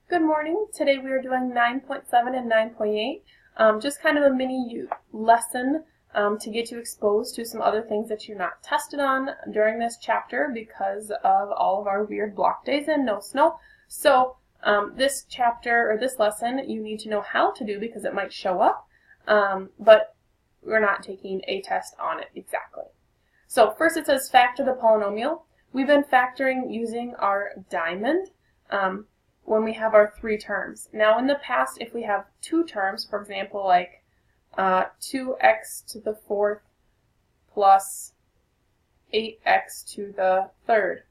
Good morning. Today we are doing 9.7 and 9.8, just kind of a mini lesson to get you exposed to some other things that you're not tested on during this chapter because of all of our weird block days and no snow. So this chapter, or this lesson, you need to know how to do because it might show up, but we're not taking a test on it exactly. So first it says factor the polynomial. We've been factoring using our diamond when we have our three terms. Now in the past, if we have two terms, for example, like 2x to the fourth plus 8x to the third,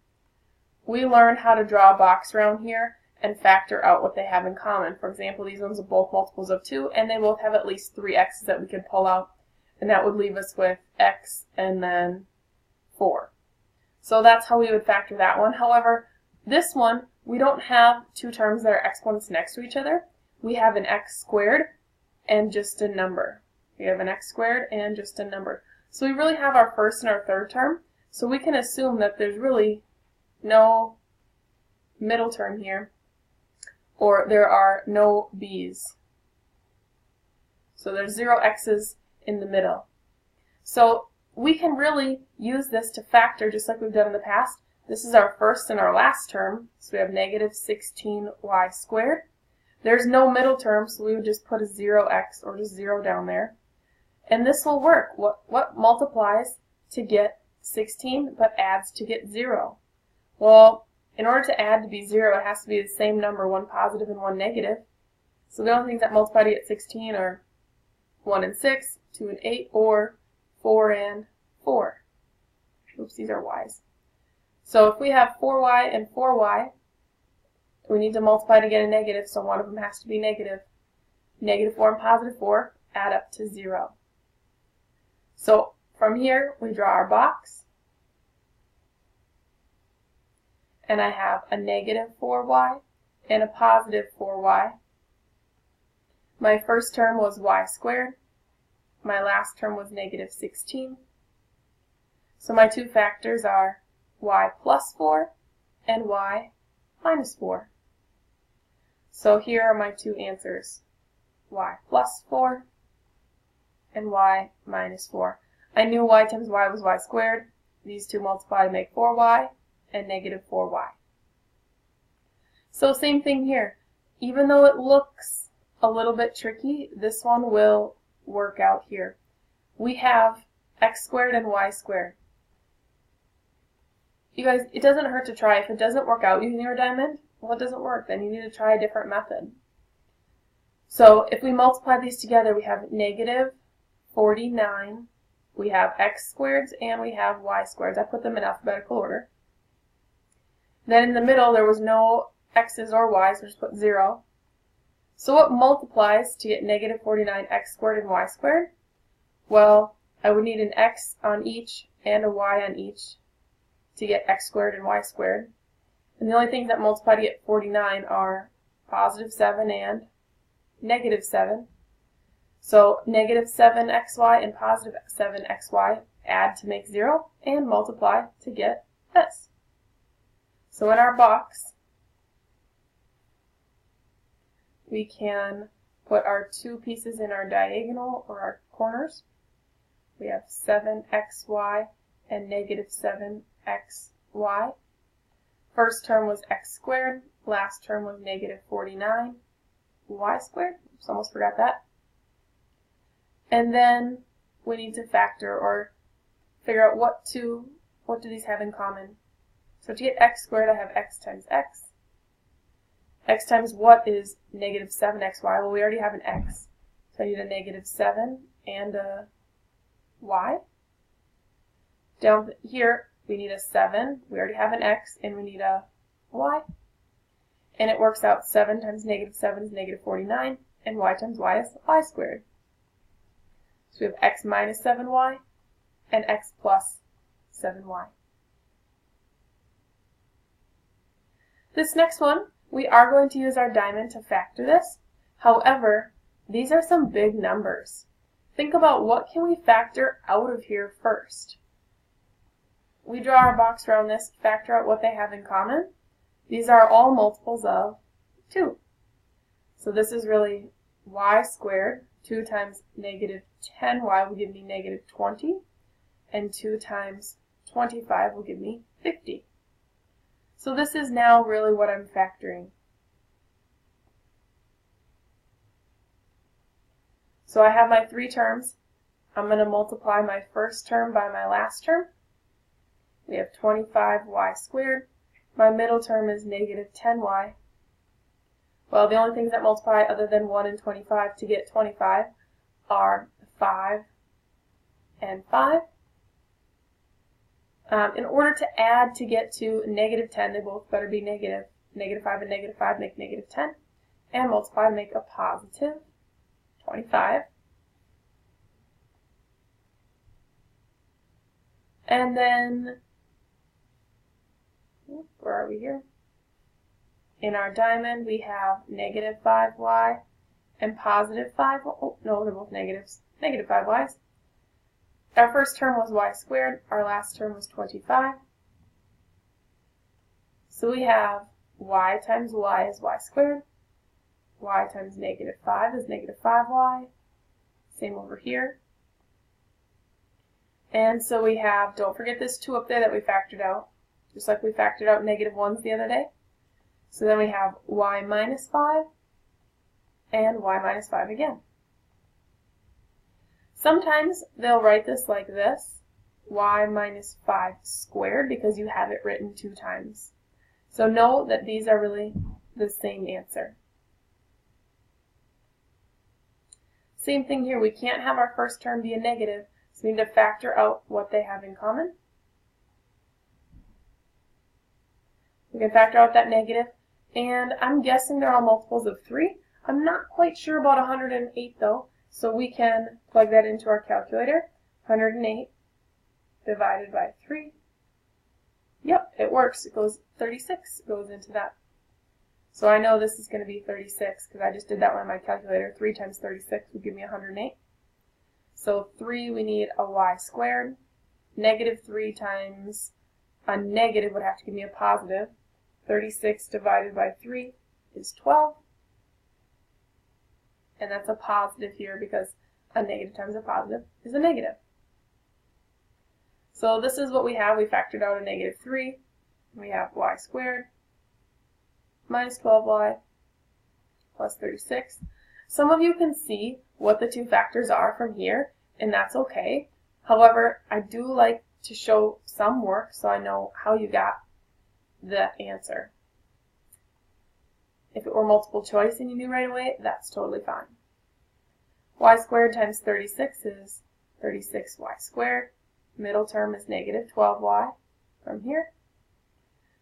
we learned how to draw a box around here and factor out what they have in common. For example, these ones are both multiples of 2, and they both have at least 3 x's that we could pull out, and that would leave us with x and then 4. So that's how we would factor that one. However, this one, we don't have two terms that are exponents next to each other. We have an x squared and just a number. We have an x squared and just a number. So we really have our first and our third term. So we can assume that there's really no middle term here, or there are no b's. So there's 0 x's in the middle. So we can really use this to factor just like we've done in the past. This is our first and our last term, so we have negative 16y squared. There's no middle term, so we would just put a 0x or just 0 down there. And this will work. What multiplies to get 16 but adds to get 0? Well, in order to add to be 0, it has to be the same number, one positive and one negative. So the only things that multiply to get 16 are 1 and 6, 2 and 8, or 4 and 4. Oops, these are y's. So if we have 4y and 4y, we need to multiply to get a negative, so one of them has to be negative. Negative 4 and positive 4 add up to 0. So from here, we draw our box, and I have a negative 4y and a positive 4y. My first term was y squared. My last term was negative 16. So my two factors are y plus 4 and y minus 4. So here are my two answers, y plus 4 and y minus 4. I knew y times y was y squared. These two multiply to make 4y and negative 4y. So same thing here. Even though it looks a little bit tricky, this one will work out here. We have x squared and y squared. You guys, it doesn't hurt to try. If it doesn't work out using your diamond, well, it doesn't work. Then you need to try a different method. So if we multiply these together, we have negative 49. We have x squareds and we have y squareds. I put them in alphabetical order. Then in the middle, there was no x's or y's, so just put 0. So what multiplies to get negative 49x squared and y squared? Well, I would need an x on each and a y on each to get x squared and y squared. And the only things that multiply to get 49 are positive 7 and negative 7. So negative 7xy and positive 7xy add to make 0 and multiply to get this. So in our box, we can put our two pieces in our diagonal or our corners. We have 7xy and negative 7xy. First term was x squared, last term was negative 49y squared. Oops, almost forgot that. And then we need to factor or figure out what do these have in common. So to get x squared, I have x times x. X times what is negative 7xy? Well, we already have an x, so I need a negative 7 and a y. Down here, we need a 7. We already have an x, and we need a y. And it works out 7 times negative 7 is negative 49, and y times y is y squared. So we have x minus 7y and x plus 7y. This next one, we are going to use our diamond to factor this. However, these are some big numbers. Think about what can we factor out of here first. We draw our box around this, factor out what they have in common. These are all multiples of 2. So this is really y squared. 2 times negative 10y will give me negative 20. And 2 times 25 will give me 50. So this is now really what I'm factoring. So I have my three terms. I'm going to multiply my first term by my last term. We have 25y squared. My middle term is negative 10y. Well, the only things that multiply other than 1 and 25 to get 25 are 5 and 5. In order to add to get to negative 10, they both better be negative. Negative 5 and negative 5 make negative 10. And multiply to make a positive 25. And then, where are we here? In our diamond, we have negative 5y and positive 5. Oh, no, they're both negatives. Negative 5y's. Our first term was y squared. Our last term was 25. So we have y times y is y squared. Y times negative 5 is negative 5y. Same over here. And so we have, don't forget this 2 up there that we factored out, just like we factored out negative 1s the other day. So then we have y minus 5 and y minus 5 again. Sometimes they'll write this like this, y minus 5 squared, because you have it written 2 times. So know that these are really the same answer. Same thing here, we can't have our first term be a negative, so we need to factor out what they have in common. We can factor out that negative, and I'm guessing they're all multiples of 3. I'm not quite sure about 108 though, so we can plug that into our calculator. 108 divided by 3. Yep, it works. It goes 36 goes into that. So I know this is going to be 36 because I just did that one on my calculator. 3 times 36 would give me 108. So 3, we need a y squared. Negative 3 times a negative would have to give me a positive. 36 divided by 3 is 12. And that's a positive here because a negative times a positive is a negative. So this is what we have. We factored out a negative 3. We have y squared minus 12y plus 36. Some of you can see what the 2 factors are from here, and that's okay. However, I do like to show some work so I know how you got the answer. If it were multiple choice and you knew right away, that's totally fine. Y squared times 36 is 36y squared. Middle term is negative 12y from here.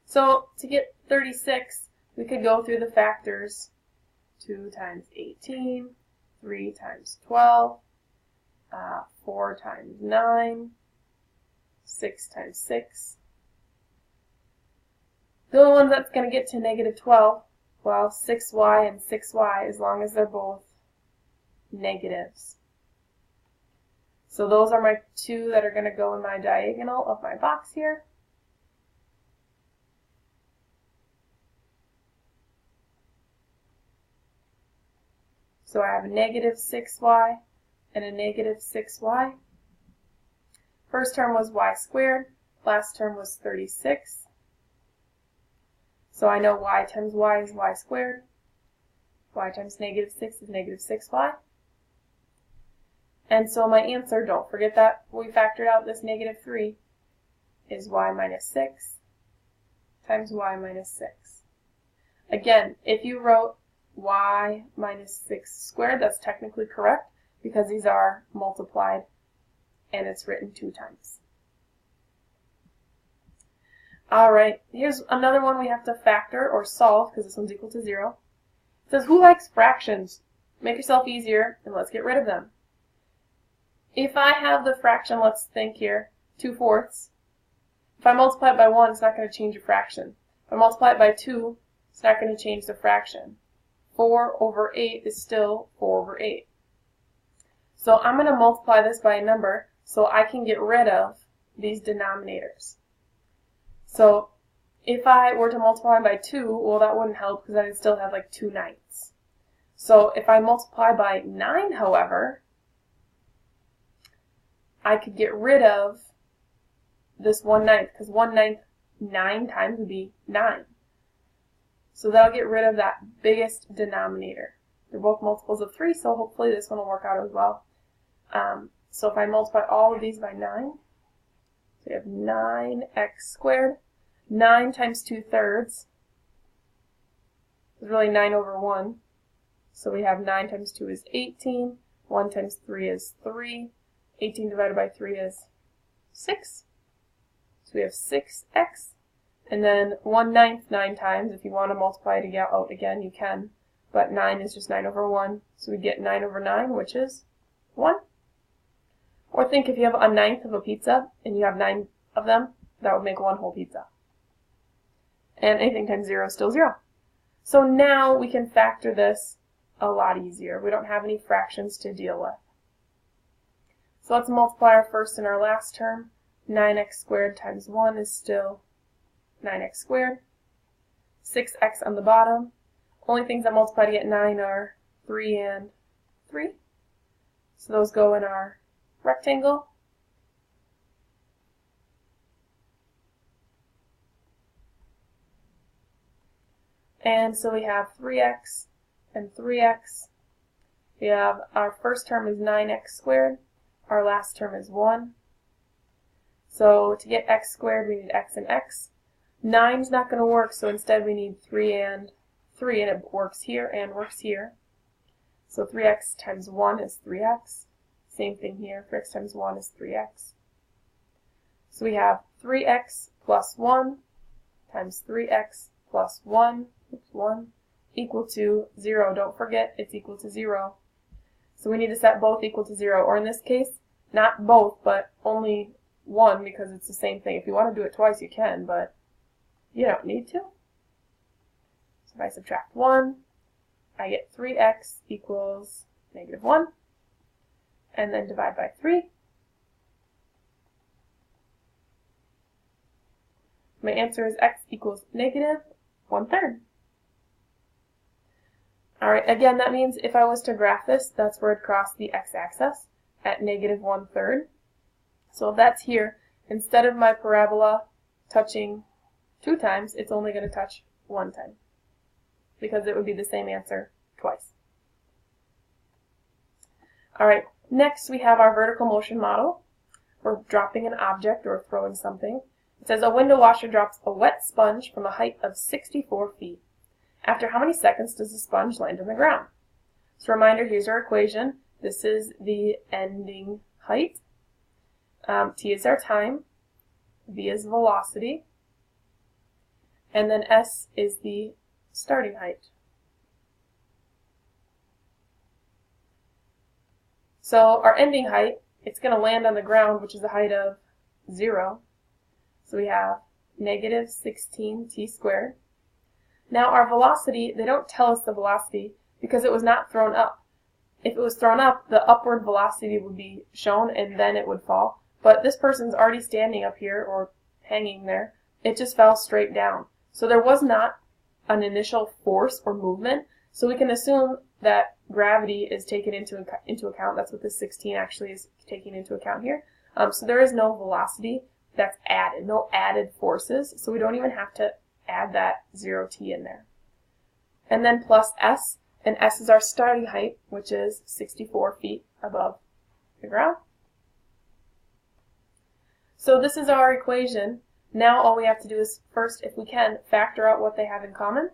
So to get 36, we could go through the factors. 2 times 18, 3 times 12, 4 times 9, 6 times 6. The only one that's going to get to negative 12, well, 6y and 6y, as long as they're both negatives. So those are my 2 that are going to go in my diagonal of my box here. So I have a negative 6y and a negative 6y. First term was y squared. Last term was 36. So I know y times y is y squared. Y times negative 6 is negative 6y. And so my answer, don't forget that we factored out this negative 3, is y minus 6 times y minus 6. Again, if you wrote y minus 6 squared, that's technically correct because these are multiplied and it's written 2 times. Alright, here's another one we have to factor or solve because this one's equal to 0. It says, who likes fractions? Make yourself easier and let's get rid of them. If I have the fraction, let's think here, 2/4. If I multiply it by 1, it's not going to change the fraction. If I multiply it by 2, it's not going to change the fraction. 4 over 8 is still 4 over 8. So I'm going to multiply this by a number so I can get rid of these denominators. So if I were to multiply by 2, well, that wouldn't help because I would still have like 2/9. So if I multiply by 9, however, I could get rid of this 1/9, because 1/9 9 times would be 9. So that'll get rid of that biggest denominator. They're both multiples of 3, so hopefully this one will work out as well. So if I multiply all of these by 9, so we have 9x squared. 9 times 2/3 is really 9 over 1. So we have 9 times 2 is 18. 1 times 3 is 3. 18 divided by 3 is 6. So we have 6x. And then 1/9 9 times. If you want to multiply it out again, you can. But 9 is just 9 over 1. So we get 9 over 9, which is 1. Or think if you have a 1/9 of a pizza and you have 9 of them, that would make one whole pizza. And anything times 0 is still 0. So now we can factor this a lot easier. We don't have any fractions to deal with. So let's multiply our first and our last term. 9x squared times 1 is still 9x squared. 6x on the bottom. Only things that multiply to get 9 are 3 and 3. So those go in our rectangle. And so we have 3x and 3x. We have our first term is 9x squared. Our last term is 1. So to get x squared, we need x and x. 9's not going to work, so instead we need 3 and 3, and it works here and works here. So 3x times 1 is 3x. Same thing here, 3x times 1 is 3x. So we have 3x plus 1 times 3x plus 1 equal to 0. Don't forget, it's equal to 0. So we need to set both equal to 0, or in this case, not both, but only 1, because it's the same thing. If you want to do it twice, you can, but you don't need to. So if I subtract 1, I get 3x equals -1, and then divide by 3. My answer is x equals -1/3. Alright, again, that means if I was to graph this, that's where it'd cross the x-axis at -1/3. So if that's here, instead of my parabola touching 2 times, it's only going to touch 1 time, because it would be the same answer twice. Alright, next we have our vertical motion model. We're dropping an object or throwing something. It says a window washer drops a wet sponge from a height of 64 feet. After how many seconds does the sponge land on the ground? So reminder, here's our equation. This is the ending height. T is our time. V is velocity. And then S is the starting height. So our ending height, it's going to land on the ground, which is a height of 0. So we have -16t squared. Now our velocity, they don't tell us the velocity because it was not thrown up. If it was thrown up, the upward velocity would be shown and then it would fall. But this person's already standing up here or hanging there. It just fell straight down. So there was not an initial force or movement. So we can assume that gravity is taken into account. That's what this 16 actually is taking into account here. So there is no velocity that's added, no added forces. So we don't even have to add that 0t in there. And then plus s, and s is our starting height, which is 64 feet above the ground. So this is our equation. Now all we have to do is first, if we can, factor out what they have in common.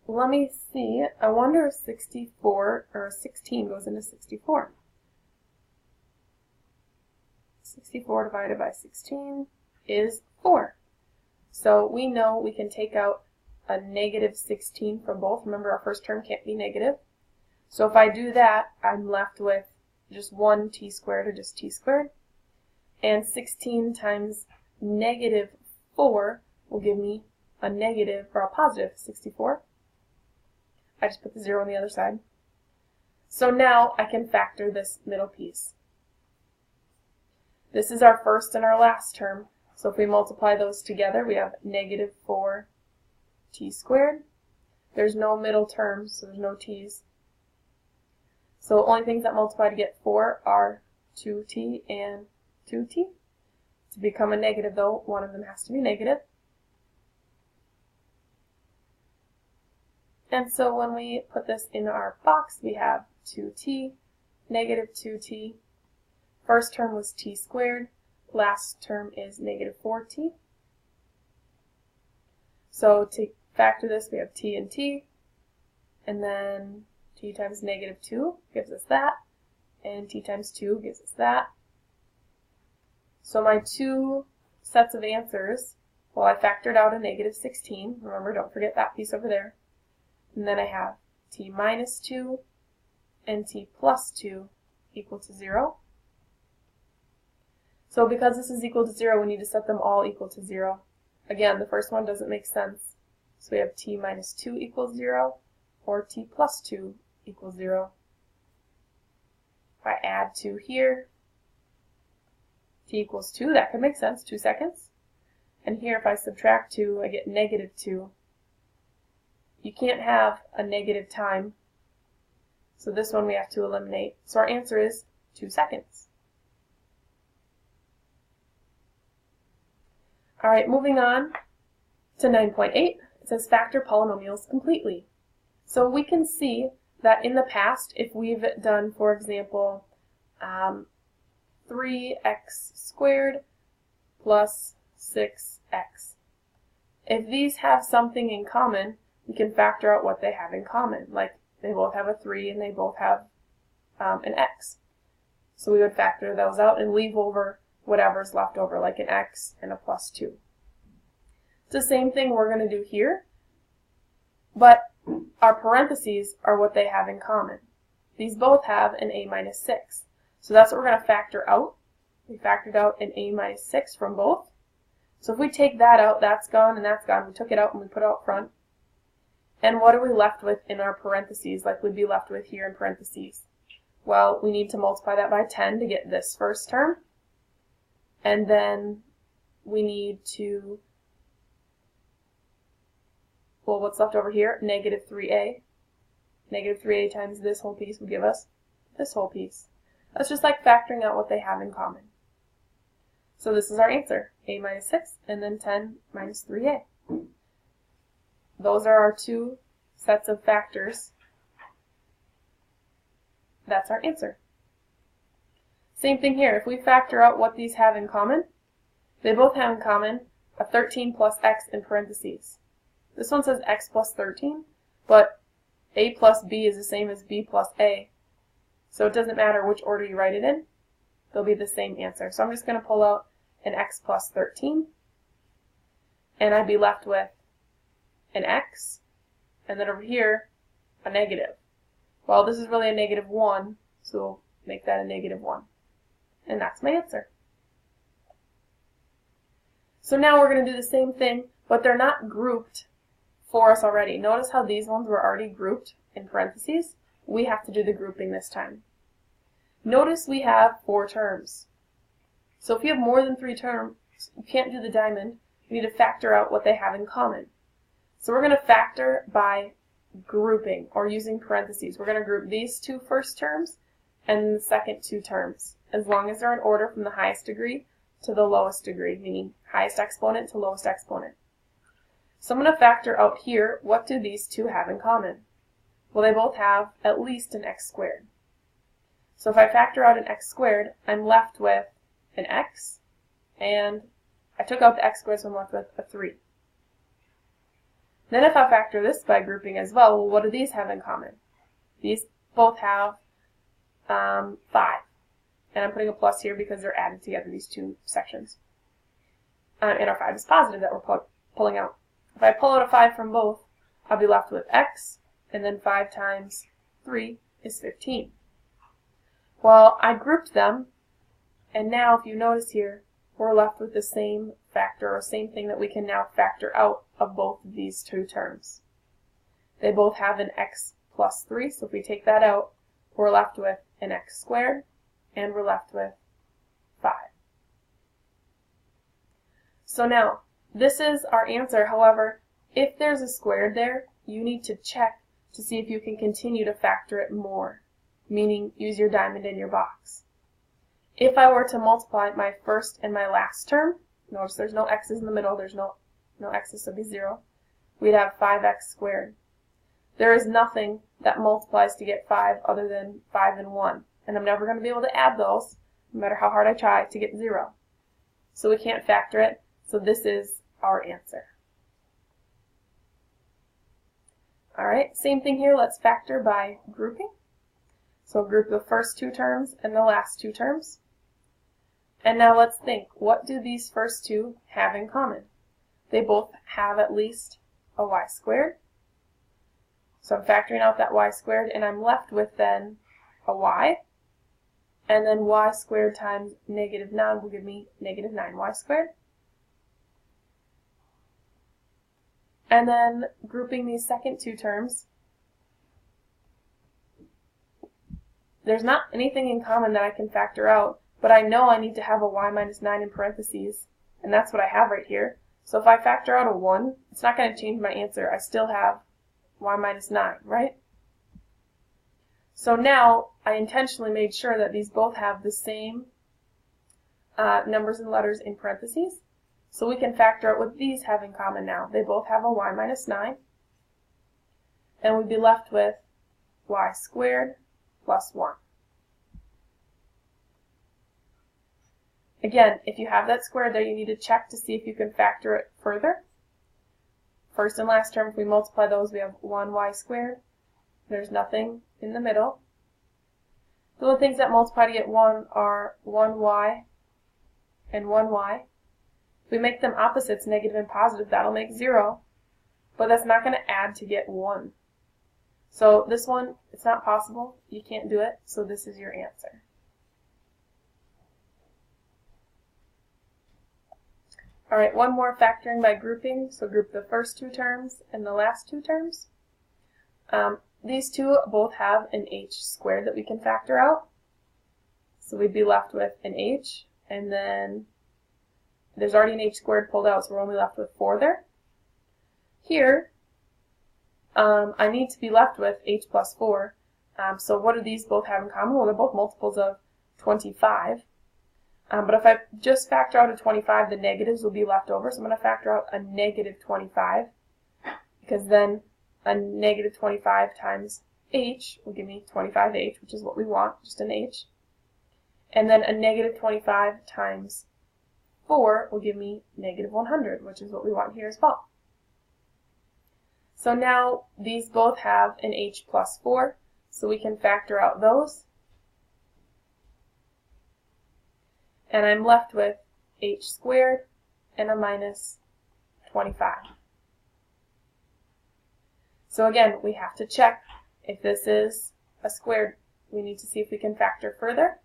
Let me see. I wonder if 64 or 16 goes into 64. 64 divided by 16 is 4. So we know we can take out a -16 from both. Remember, our first term can't be negative. So if I do that, I'm left with just 1t squared, or just t squared. And 16 times -4 will give me a negative, or a positive 64. I just put the 0 on the other side. So now I can factor this middle piece. This is our first and our last term. So if we multiply those together, we have -4t squared. There's no middle terms, so there's no t's. So only things that multiply to get 4 are 2t and 2t. To become a negative, though, one of them has to be negative. And so when we put this in our box, we have 2t, negative 2t. First term was t squared. Last term is negative 4t. So to factor this, we have t and t. And then t times negative 2 gives us that. And t times 2 gives us that. So my two sets of answers, well, I factored out a negative 16. Remember, don't forget that piece over there. And then I have t minus 2 and t plus 2 equal to 0. So because this is equal to 0, we need to set them all equal to 0. Again, the first one doesn't make sense. So we have t minus 2 equals 0, or t plus 2 equals 0. If I add 2 here, t equals 2, that could make sense, 2 seconds. And here, if I subtract 2, I get negative 2. You can't have a negative time, so this one we have to eliminate. So our answer is 2 seconds. All right, moving on to 9.8. It says factor polynomials completely. So we can see that in the past, if we've done, for example, 3x squared plus 6x. If these have something in common, we can factor out what they have in common. Like they both have a 3 and they both have an x. So we would factor those out and leave over whatever's left over, like an x and a plus 2. It's the same thing we're going to do here, but our parentheses are what they have in common. These both have an a minus 6. So that's what we're going to factor out. We factored out an a minus 6 from both. So if we take that out, that's gone and that's gone. We took it out and we put it out front. And what are we left with in our parentheses, like we'd be left with here in parentheses? Well, we need to multiply that by 10 to get this first term. And then we need to, well, what's left over here? Negative 3a. Negative 3a times this whole piece will give us this whole piece. That's just like factoring out what they have in common. So this is our answer, a minus 6 and then 10 minus 3a. Those are our two sets of factors. That's our answer. Same thing here. If we factor out what these have in common, they both have in common a 13 plus x in parentheses. This one says x plus 13, but a plus b is the same as b plus a. So it doesn't matter which order you write it in. They'll be the same answer. So I'm just going to pull out an x plus 13, and I'd be left with an x, and then over here, a negative. Well, this is really a negative 1, so we'll make that a negative 1. And that's my answer. So now we're going to do the same thing, but they're not grouped for us already. Notice how these ones were already grouped in parentheses. We have to do the grouping this time. Notice we have 4 terms. So if you have more than 3 terms, you can't do the diamond. You need to factor out what they have in common. So we're going to factor by grouping or using parentheses. We're going to group these 2 first terms and the second 2 terms, as long as they're in order from the highest degree to the lowest degree, meaning highest exponent to lowest exponent. So I'm going to factor out here, what do these 2 have in common? Well, they both have at least an x squared. So if I factor out an x squared, I'm left with an x, and I took out the x squared, so I'm left with a 3. Then if I factor this by grouping as well, what do these have in common? These both have 5. And I'm putting a plus here because they're added together, these 2 sections. And our 5 is positive that we're pulling out. If I pull out a 5 from both, I'll be left with x, and then 5 times 3 is 15. Well, I grouped them, and now if you notice here, we're left with the same factor, or same thing that we can now factor out of both of these 2 terms. They both have an x plus 3, so if we take that out, we're left with an x squared, and we're left with 5. So now, this is our answer. However, If there's a squared there, you need to check to see if you can continue to factor it more, meaning use your diamond in your box. If I were to multiply my first and my last term, notice there's no x's in the middle, there's no x's, so it'd be 0. We'd have 5x squared. There is nothing that multiplies to get 5 other than 5 and 1. And I'm never going to be able to add those, no matter how hard I try, to get 0. So we can't factor it, so this is our answer. Alright, same thing here, let's factor by grouping. So group the first two terms and the last two terms. And now let's think, what do these first two have in common? They both have at least a y squared. So I'm factoring out that y squared, and I'm left with then a y. And then y squared times negative 9 will give me negative 9y squared. And then grouping these second two terms, there's not anything in common that I can factor out, but I know I need to have a y minus 9 in parentheses, and that's what I have right here. So if I factor out a 1, it's not going to change my answer. I still have y minus 9, right? So now I intentionally made sure that these both have the same numbers and letters in parentheses. So we can factor out what these have in common now. They both have a y minus 9. And we'd be left with y squared plus 1. Again, if you have that squared there, you need to check to see if you can factor it further. First and last term, if we multiply those, we have 1y squared. There's nothing in the middle. The only things that multiply to get 1 are 1y and 1y. If we make them opposites, negative and positive, that'll make 0. But that's not going to add to get 1. So this one, it's not possible. You can't do it, so this is your answer. Alright, one more factoring by grouping. So group the first two terms and the last two terms. These two both have an h squared that we can factor out. So we'd be left with an h, and then there's already an h squared pulled out, so we're only left with 4 there. Here, I need to be left with h plus 4. So what do these both have in common? Well, they're both multiples of 25. But if I just factor out a 25, the negatives will be left over. So I'm going to factor out a negative 25, because then a negative 25 times h will give me 25h, which is what we want, just an h. And then a negative 25 times 4 will give me negative 100, which is what we want here as well. So now these both have an h plus 4, so we can factor out those. And I'm left with h squared and a minus 25. So again, we have to check if this is a squared. We need to see if we can factor further.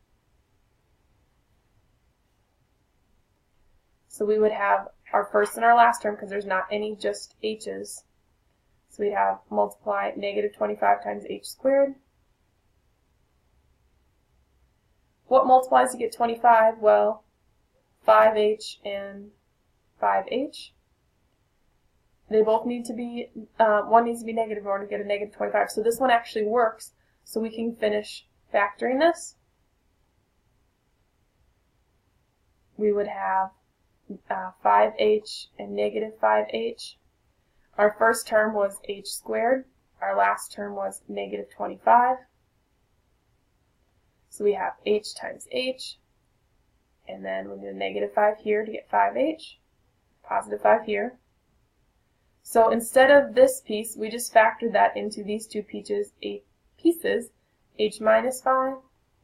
So we would have our first and our last term, because there's not any just h's. So we'd have multiply negative 25 times h squared. What multiplies to get 25? Well, 5h and 5h. They both need to be, one needs to be negative in order to get a negative 25. So this one actually works, so we can finish factoring this. We would have 5h and negative 5h. Our first term was h squared. Our last term was negative 25. So we have h times h, and then we need a negative 5 here to get 5h, positive 5 here. So instead of this piece, we just factored that into these two pieces, h minus 5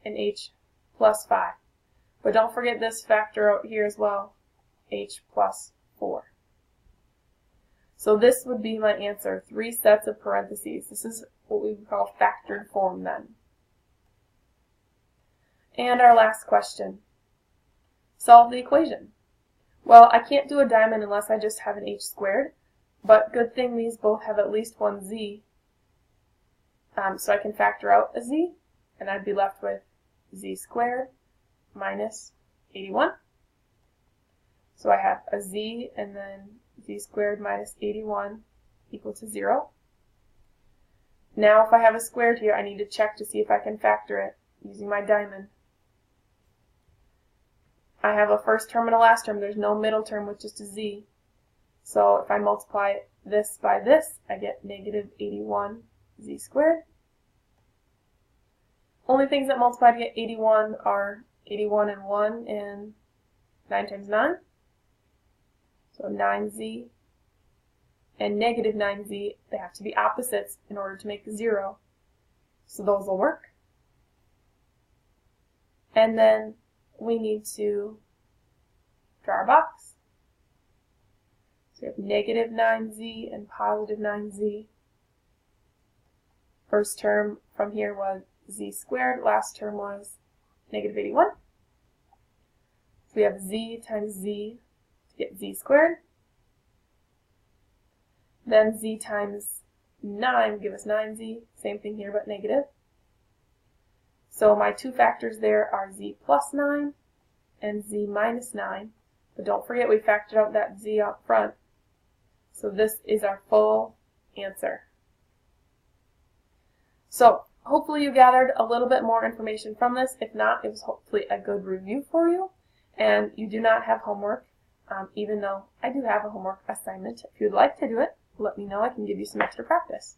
and h plus 5. But don't forget this factor out here as well, h plus 4. So this would be my answer, 3 sets of parentheses. This is what we would call factored form then. And our last question. Solve the equation. Well, I can't do a diamond unless I just have an h squared, but good thing these both have at least one z. So I can factor out a z, and I'd be left with z squared minus 81. So I have a z and then z squared minus 81 equal to 0. Now if I have a squared here, I need to check to see if I can factor it using my diamond. I have a first term and a last term. There's no middle term with just a z. So if I multiply this by this, I get negative 81 z squared. Only things that multiply to get 81 are 81 and 1 and 9 times 9. So 9z and negative 9z, they have to be opposites in order to make 0. So those will work. And then we need to draw our box. So we have negative 9z and positive 9z. First term from here was z squared, last term was negative 81. So we have z times z to get z squared. Then z times 9 give us 9z, same thing here but negative. So my two factors there are z plus 9 and z minus 9. But don't forget we factored out that z up front. So this is our full answer. So hopefully you gathered a little bit more information from this. If not, it was hopefully a good review for you. And you do not have homework, even though I do have a homework assignment. If you'd like to do it, let me know. I can give you some extra practice.